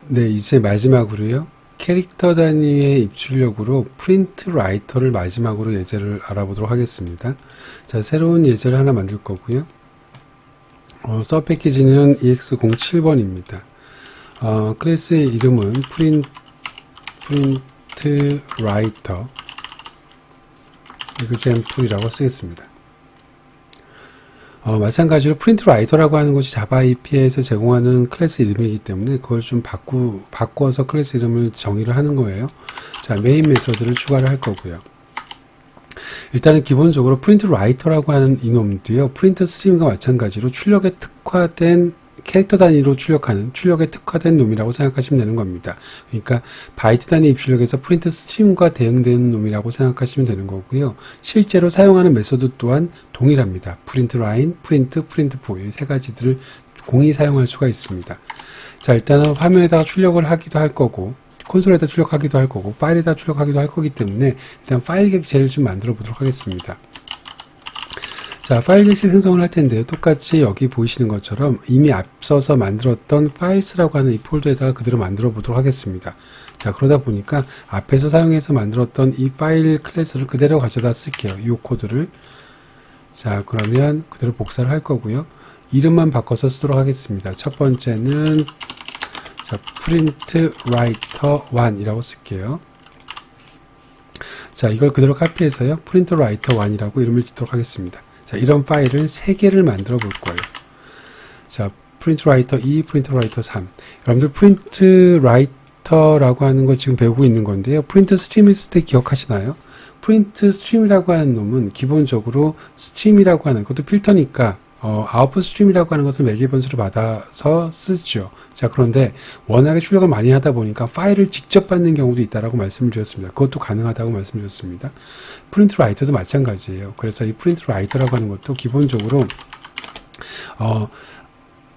네, 이제 마지막으로요. 캐릭터 단위의 입출력으로 프린트 라이터를 마지막으로 예제를 알아보도록 하겠습니다. 자, 새로운 예제를 하나 만들 거고요. 서브 패키지는 EX07번입니다. 클래스의 이름은 프린트 라이터 example이라고 쓰겠습니다. 마찬가지로 프린트 라이터라고 하는 것이 자바 API에서 제공하는 클래스 이름이기 때문에 그걸 좀 바꿔서 클래스 이름을 정의를 하는 거예요. 자, 메인 메서드를 추가를 할 거고요. 일단은 기본적으로 프린트 라이터라고 하는 이놈도요, 프린트 스트림과 마찬가지로 출력에 특화된 캐릭터 단위로 출력에 특화된 놈이라고 생각하시면 되는 겁니다. 그러니까 바이트 단위 입출력에서 프린트 스트림과 대응되는 놈이라고 생각하시면 되는 거고요. 실제로 사용하는 메소드 또한 동일합니다. 프린트 라인, 프린트 포 이 세 가지들을 공히 사용할 수가 있습니다. 자, 일단은 화면에다가 출력을 하기도 할 거고, 콘솔에다 출력하기도 할 거고, 파일에다 출력하기도 할 거기 때문에 일단 파일 객체를 좀 만들어 보도록 하겠습니다. 자, 파일 객체 생성을 할 텐데요. 똑같이 여기 보이시는 것처럼 이미 앞서서 만들었던 파일스라고 하는 이 폴더에다가 그대로 만들어 보도록 하겠습니다. 자, 그러다 보니까 앞에서 사용해서 만들었던 이 파일 클래스를 그대로 가져다 쓸게요. 이 코드를. 자, 그러면 그대로 복사를 할 거고요. 이름만 바꿔서 쓰도록 하겠습니다. 첫 번째는 자, 프린트 라이터 1이라고 쓸게요. 자, 이걸 그대로 카피해서요. 프린트 라이터 1이라고 이름을 짓도록 하겠습니다. 자, 이런 파일을 3개를 만들어 볼 거예요. 자, 프린트 라이터 2, 프린트 라이터 3. 여러분들 프린트 라이터라고 하는 거 지금 배우고 있는 건데요. 프린트 스트림 했을 때 기억하시나요? 프린트 스트림이라고 하는 놈은 기본적으로 스트림이라고 하는 것도 필터니까 아웃풋 스트림이라고 하는 것을 매개 변수로 받아서 쓰죠. 자, 그런데 워낙에 출력을 많이 하다 보니까 파일을 직접 받는 경우도 있다라고 말씀을 드렸습니다. 그것도 가능하다고 말씀드렸습니다. 프린트 라이터도 마찬가지예요. 그래서 이 프린트 라이터라고 하는 것도 기본적으로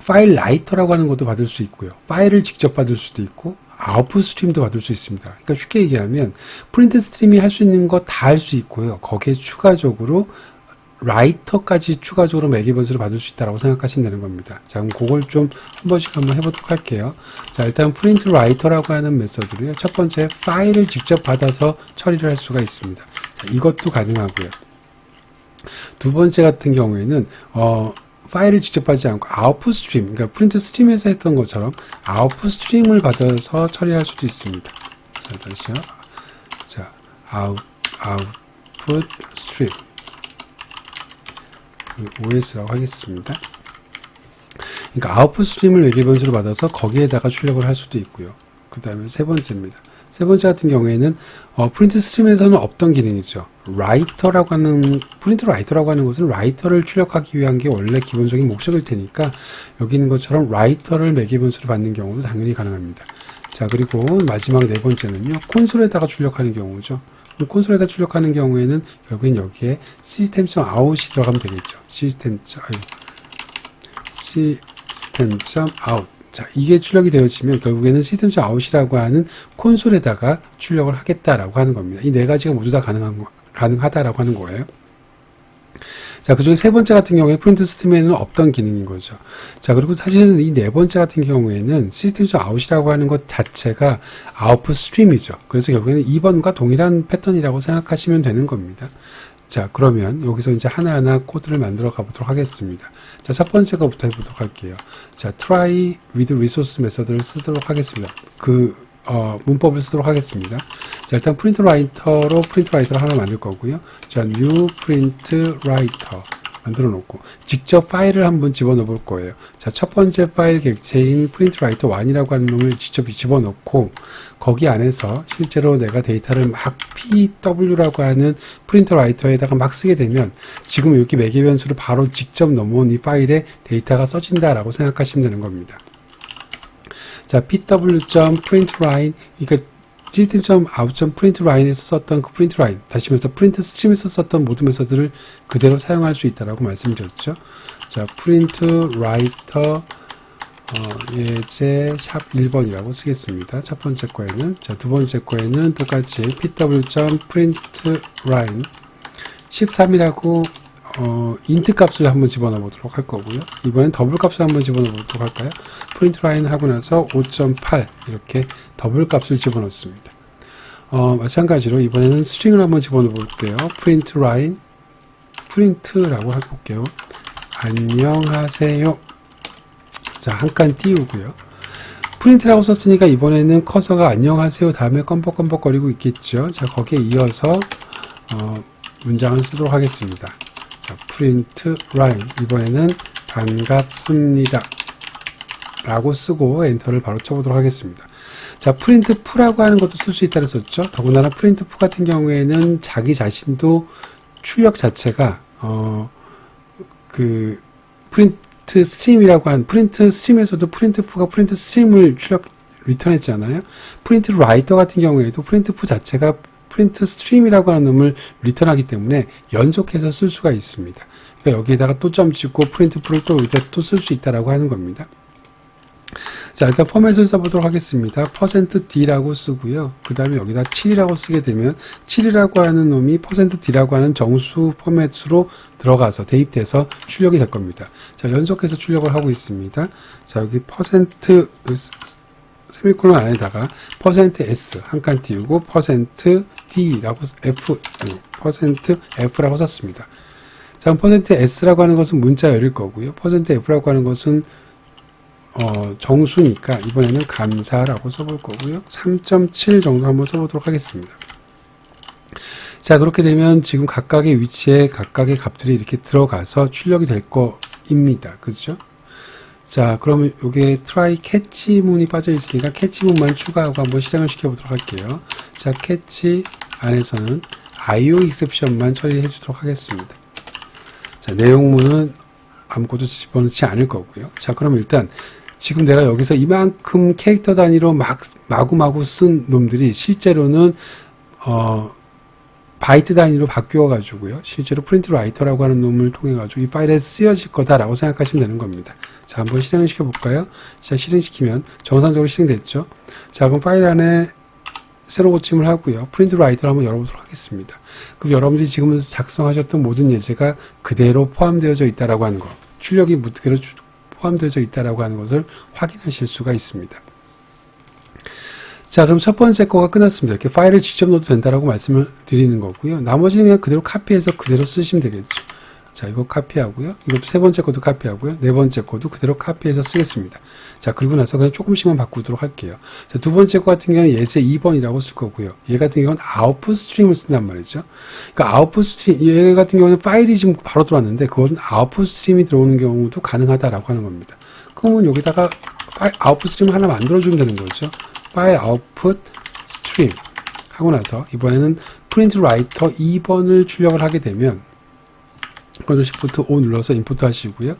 파일 라이터라고 하는 것도 받을 수 있고요. 파일을 직접 받을 수도 있고 아웃풋 스트림도 받을 수 있습니다. 그러니까 쉽게 얘기하면 프린트 스트림이 할 수 있는 거 다 할 수 있고요. 거기에 추가적으로 라이터까지 추가적으로 매개 변수를 받을 수 있다고 생각하시면 되는 겁니다. 자, 그럼 그걸 좀 한 번씩 한번 해보도록 할게요. 자, 일단 프린트 라이터라고 하는 메서드로요. 첫 번째 파일을 직접 받아서 처리를 할 수가 있습니다. 자, 이것도 가능하고요. 두 번째 같은 경우에는 파일을 직접 받지 않고 아웃풋 스트림, 그러니까 프린트 스트림에서 했던 것처럼 아웃풋 스트림을 받아서 처리할 수도 있습니다. 자, 다시요. 자, 아웃풋 스트림. OS라고 하겠습니다. 그러니까 아웃풋 스트림을 외계 변수로 받아서 거기에다가 출력을 할 수도 있고요. 그 다음에 세 번째입니다. 세 번째 같은 경우에는 프린트 스트림에서는 없던 기능이죠. 프린트 라이터라고 하는 것은 라이터를 출력하기 위한 게 원래 기본적인 목적일 테니까 여기 있는 것처럼 라이터를 매개 변수로 받는 경우도 당연히 가능합니다. 자, 그리고 마지막 네 번째는요. 콘솔에다가 출력하는 경우죠. 콘솔에다 출력하는 경우에는 결국엔 여기에 system.out이 들어가면 되겠죠. system.out. 자, 이게 출력이 되어지면 결국에는 system.out이라고 하는 콘솔에다가 출력을 하겠다라고 하는 겁니다. 이 네 가지가 모두 다 가능하다라고 하는 거예요. 자, 그 중에 세 번째 같은 경우에 프린트 스트림에는 없던 기능인 거죠. 자, 그리고 사실은 이 네 번째 같은 경우에는 system.out이라고 하는 것 자체가 아웃풋 스트림이죠. 그래서 결국에는 2번과 동일한 패턴이라고 생각하시면 되는 겁니다. 자, 그러면 여기서 이제 하나하나 코드를 만들어 가보도록 하겠습니다. 자, 첫 번째 거부터 해보도록 할게요. 자, try with resource 메서드를 쓰도록 하겠습니다. 문법을 쓰도록 하겠습니다. 자, 일단 프린트 라이터를 하나 만들 거고요. 자, new print writer 만들어 놓고 직접 파일을 한번 집어넣어 볼 거예요. 자, 첫 번째 파일 객체인 print writer 1이라고 하는 놈을 직접 집어넣고 거기 안에서 실제로 내가 데이터를 막 pw라고 하는 프린터 라이터에다가 막 쓰게 되면 지금 이렇게 매개 변수를 바로 직접 넘어온 이 파일에 데이터가 써진다라고 생각하시면 되는 겁니다. 자, pw.println, 그러니까 system.out.println에서 썼던 그 println, 다시 말해서 print 스트림에서 썼던 모든 메서드를 그대로 사용할 수 있다라고 말씀드렸죠. 자, print writer 예제 샵 1번이라고 쓰겠습니다. 첫 번째 거에는. 자, 두 번째 거에는 똑같이 pw.println 13이라고 인트 값을 한번 집어넣어 보도록 할 거고요. 이번엔 더블 값을 한번 집어넣어 보도록 할까요? 프린트 라인 하고 나서 5.8 이렇게 더블 값을 집어넣습니다. 마찬가지로 이번에는 스트링을 한번 집어넣어 볼게요. 프린트 라인 프린트라고 해볼게요. 안녕하세요. 자, 한 칸 띄우고요. 프린트라고 썼으니까 이번에는 커서가 안녕하세요 다음에 껌뻑껌뻑거리고 있겠죠. 자, 거기에 이어서 문장을 쓰도록 하겠습니다. 자, 프린트 라인 이번에는 반갑습니다 라고 쓰고 엔터를 바로 쳐보도록 하겠습니다. 자, 프린트 푸라고 하는 것도 쓸 수 있다고 썼죠. 더군다나 프린트 푸 같은 경우에는 자기 자신도 출력 자체가 그 프린트 스트림이라고 한 프린트 스트림에서도 프린트 푸가 프린트 스트림을 리턴했잖아요. 프린트 라이터 같은 경우에도 프린트 푸 자체가 프린트 스트림이라고 하는 놈을 리턴하기 때문에 연속해서 쓸 수가 있습니다. 그러니까 여기에다가 또 점 찍고 프린트 푸를 또 여기다 또 쓸 수 있다라고 하는 겁니다. 자, 일단 포맷을 써보도록 하겠습니다. %d라고 쓰고요. 그 다음에 여기다 7이라고 쓰게 되면 7이라고 하는 놈이 %d라고 하는 정수 포맷으로 들어가서 대입돼서 출력이 될 겁니다. 자, 연속해서 출력을 하고 있습니다. 자, 여기 세미콜론 안에다가 %s 한 칸 띄우고 %d라고 %f라고 썼습니다. 자, 그럼 %s라고 하는 것은 문자열일 거고요. %f라고 하는 것은 정수니까 이번에는 감사라고 써볼 거고요. 3.7 정도 한번 써보도록 하겠습니다. 자, 그렇게 되면 지금 각각의 위치에 각각의 값들이 이렇게 들어가서 출력이 될 거입니다. 그렇죠? 자, 그러면 요게 try catch 문이 빠져 있으니까 catch 문만 추가하고 한번 실행을 시켜보도록 할게요. 자, catch 안에서는 IO exception만 처리해 주도록 하겠습니다. 자, 내용문은 아무것도 집어넣지 않을 거고요. 자, 그럼 일단 지금 내가 여기서 이만큼 캐릭터 단위로 마구마구 쓴 놈들이 실제로는 바이트 단위로 바뀌어 가지고요. 실제로 프린트 라이터라고 하는 놈을 통해 가지고 이 파일에 쓰여질 거다라고 생각하시면 되는 겁니다. 자, 한번 실행을 시켜 볼까요? 자, 실행시키면 정상적으로 실행됐죠. 자, 그럼 파일 안에 새로 고침을 하고요. 프린트 라이터를 한번 열어보도록 하겠습니다. 그럼 여러분들이 지금 작성하셨던 모든 예제가 그대로 포함되어져 있다라고 하는 거, 출력이 그대로 포함되어져 있다라고 하는 것을 확인하실 수가 있습니다. 자, 그럼 첫 번째 거가 끝났습니다. 이렇게 파일을 직접 넣어도 된다라고 말씀을 드리는 거고요. 나머지는 그냥 그대로 카피해서 그대로 쓰시면 되겠죠. 자, 이거 카피하고요. 이것도 세 번째 거도 카피하고요. 네 번째 거도 그대로 카피해서 쓰겠습니다. 자, 그리고 나서 그냥 조금씩만 바꾸도록 할게요. 자, 두 번째 거 같은 경우는 예제 2번이라고 쓸 거고요. 얘 같은 경우는 아웃풋 스트림을 쓴단 말이죠. 그러니까 아웃풋 스트림, 얘 같은 경우는 파일이 지금 바로 들어왔는데 그것은 아웃풋 스트림이 들어오는 경우도 가능하다라고 하는 겁니다. 그러면 여기다가 아웃풋 스트림을 하나 만들어주면 되는 거죠. 파일 아웃풋 스트림 하고 나서 이번에는 프린트 라이터 2번을 출력을 하게 되면 컨트롤 시프트 O 눌러서 임포트 하시고요.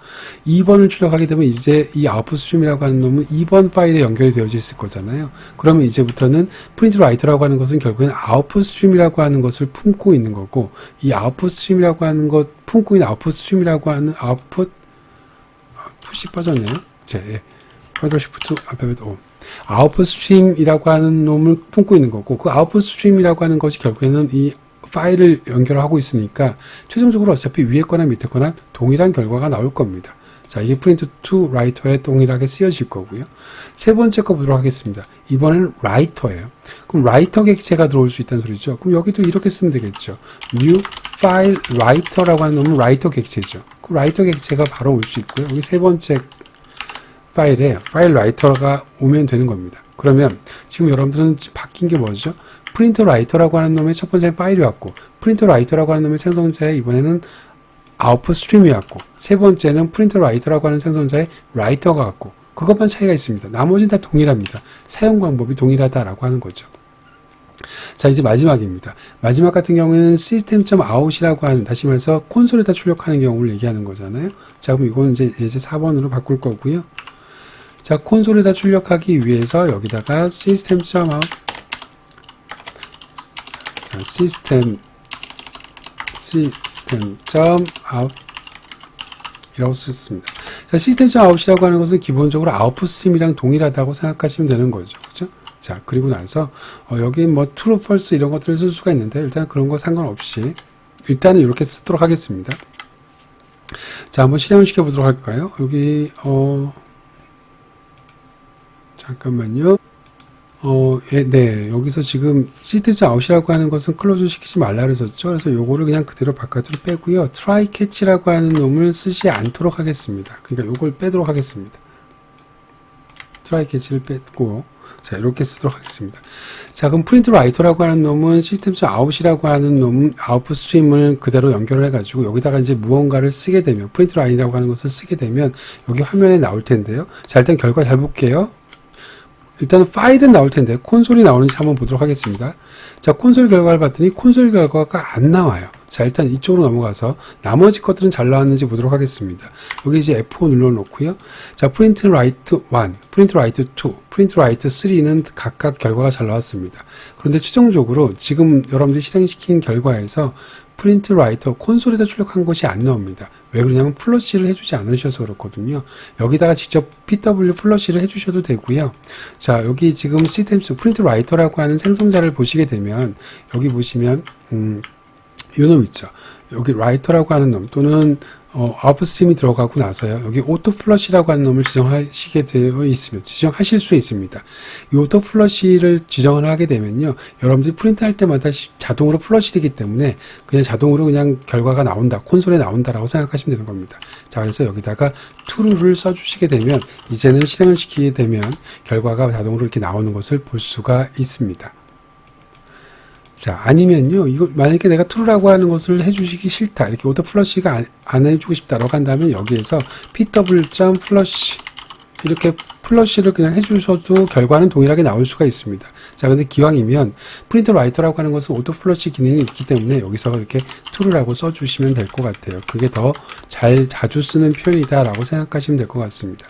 2번을 출력하게 되면 이제 이 아웃풋 스트림이라고 하는 놈은 2번 파일에 연결이 되어져 있을 거잖아요. 그러면 이제부터는 프린트 라이터라고 하는 것은 결국엔 아웃풋 스트림이라고 하는 것을 품고 있는 거고, 이 아웃풋 스트림이라고 하는 것, 품고 있는 아웃풋 스트림이라고 하는 풋이 빠졌네요. 컨트롤 시프트 알파벳 O. 아웃풋 스트림이라고 하는 놈을 품고 있는 거고, 그 아웃풋 스트림이라고 하는 것이 결국에는 이 파일을 연결하고 있으니까 최종적으로 어차피 위에 거나 밑에 거나 동일한 결과가 나올 겁니다. 자, 이게 프린트 투 라이터에 동일하게 쓰여질 거고요. 세 번째 거 보도록 하겠습니다. 이번에는 라이터예요. 그럼 라이터 객체가 들어올 수 있다는 소리죠. 그럼 여기도 이렇게 쓰면 되겠죠. new file writer라고 하는 놈은 라이터 객체죠. 그 라이터 객체가 바로 올 수 있고요. 여기 세 번째 파일에 파일 라이터가 오면 되는 겁니다. 그러면 지금 여러분들은 바뀐 게 뭐죠? 프린터 라이터라고 하는 놈의 첫 번째 파일이 왔고, 프린터 라이터라고 하는 놈의 생성자에 이번에는 아웃풋 스트림이 왔고, 세 번째는 프린터 라이터라고 하는 생성자에 라이터가 왔고, 그것만 차이가 있습니다. 나머지는 다 동일합니다. 사용 방법이 동일하다라고 하는 거죠. 자, 이제 마지막입니다. 마지막 같은 경우에는 system.out이라고 하는, 다시 말해서 콘솔에다 출력하는 경우를 얘기하는 거잖아요. 자, 그럼 이거는 이제 4번으로 바꿀 거고요. 자, 콘솔에다 출력하기 위해서 여기다가 system.out system.out 이라고 썼습니다. 자, system.out이라고 하는 것은 기본적으로 아웃풋 스트림이랑 동일하다고 생각하시면 되는 거죠. 그죠? 자, 그리고 나서 여기 뭐 true, false 이런 것들을 쓸 수가 있는데 일단 그런 거 상관없이 일단은 이렇게 쓰도록 하겠습니다. 자, 한번 실행을 시켜보도록 할까요? 여기, 잠깐만요. 네. 여기서 지금 시트즈 아웃이라고 하는 것은 클로즈 시키지 말라 그랬었죠. 그래서 요거를 그냥 그대로 바깥으로 빼고요. try catch라고 하는 놈을 쓰지 않도록 하겠습니다. 그러니까 요걸 빼도록 하겠습니다. try catch를 뺐고, 자, 이렇게 쓰도록 하겠습니다. 자, 그럼 프린트 라이터라고 하는 놈은 시스템즈 아웃이라고 하는 놈, 아웃풋 스트림을 그대로 연결을 해가지고, 여기다가 이제 무언가를 쓰게 되면, 프린트 라인이라고 하는 것을 쓰게 되면, 여기 화면에 나올 텐데요. 자, 일단 결과 잘 볼게요. 일단 파일은 나올 텐데 콘솔이 나오는지 한번 보도록 하겠습니다. 자, 콘솔 결과를 봤더니 콘솔 결과가 안 나와요. 자, 일단 이쪽으로 넘어가서 나머지 것들은 잘 나왔는지 보도록 하겠습니다. 여기 이제 F5 눌러놓고요. 자, 프린트 라이트 1, 프린트 라이트 2, 프린트 라이트 3는 각각 결과가 잘 나왔습니다. 그런데 최종적으로 지금 여러분들이 실행시킨 결과에서 프린트 라이터 콘솔에다 출력한 것이 안 나옵니다. 왜 그러냐면 플러시를 해주지 않으셔서 그렇거든요. 여기다가 직접 PW 플러시를 해주셔도 되고요. 자, 여기 지금 시스템스 프린트 라이터라고 하는 생성자를 보시게 되면 여기 보시면 요 놈 있죠. 여기 라이터라고 하는 놈 또는 아웃풋 스트림이 들어가고 나서요. 여기 오토 플러시라고 하는 놈을 지정하시게 되어 있으면 지정하실 수 있습니다. 이 오토 플러시를 지정을 하게 되면요. 여러분들이 프린트할 때마다 자동으로 플러시 되기 때문에 그냥 자동으로 그냥 결과가 나온다. 콘솔에 나온다라고 생각하시면 되는 겁니다. 자, 그래서 여기다가 true를 써주시게 되면 이제는 실행을 시키게 되면 결과가 자동으로 이렇게 나오는 것을 볼 수가 있습니다. 자, 아니면요, 이거, 만약에 내가 true라고 하는 것을 해주시기 싫다. 이렇게 오토 플러시가 안 해주고 싶다라고 한다면 여기에서 pw.flush 이렇게 플러시를 그냥 해주셔도 결과는 동일하게 나올 수가 있습니다. 자, 근데 기왕이면 프린트 라이터라고 하는 것은 오토 플러시 기능이 있기 때문에 여기서 이렇게 true라고 써주시면 될 것 같아요. 그게 더 자주 쓰는 표현이다라고 생각하시면 될 것 같습니다.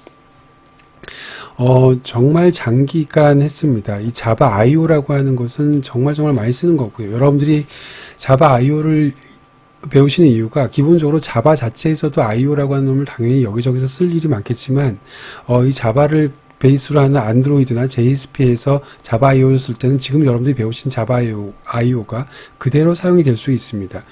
정말 장기간 했습니다. 이 자바 IO라고 하는 것은 정말 많이 쓰는 거고요. 여러분들이 자바 IO를 배우시는 이유가 기본적으로 자바 자체에서도 IO라고 하는 놈을 당연히 여기저기서 쓸 일이 많겠지만, 이 자바를 베이스로 하는 안드로이드나 JSP에서 자바 IO를 쓸 때는 지금 여러분들이 배우신 자바 IO가 그대로 사용이 될 수 있습니다.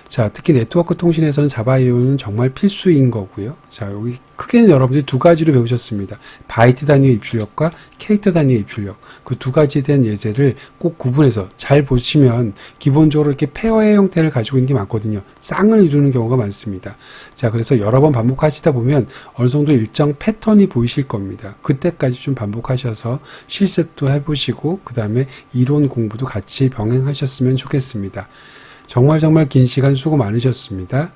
자, 특히 네트워크 통신에서는 자바 IO는 정말 필수인 거고요. 자, 여기 크게는 여러분들이 두 가지로 배우셨습니다. 바이트 단위의 입출력과 캐릭터 단위의 입출력. 그 두 가지에 대한 예제를 꼭 구분해서 잘 보시면 기본적으로 이렇게 페어의 형태를 가지고 있는 게 많거든요. 쌍을 이루는 경우가 많습니다. 자, 그래서 여러 번 반복하시다 보면 어느 정도 일정 패턴이 보이실 겁니다. 그때까지 좀 반복하셔서 실습도 해보시고 그 다음에 이론 공부도 같이 병행하셨으면 좋겠습니다. 정말 긴 시간 수고 많으셨습니다.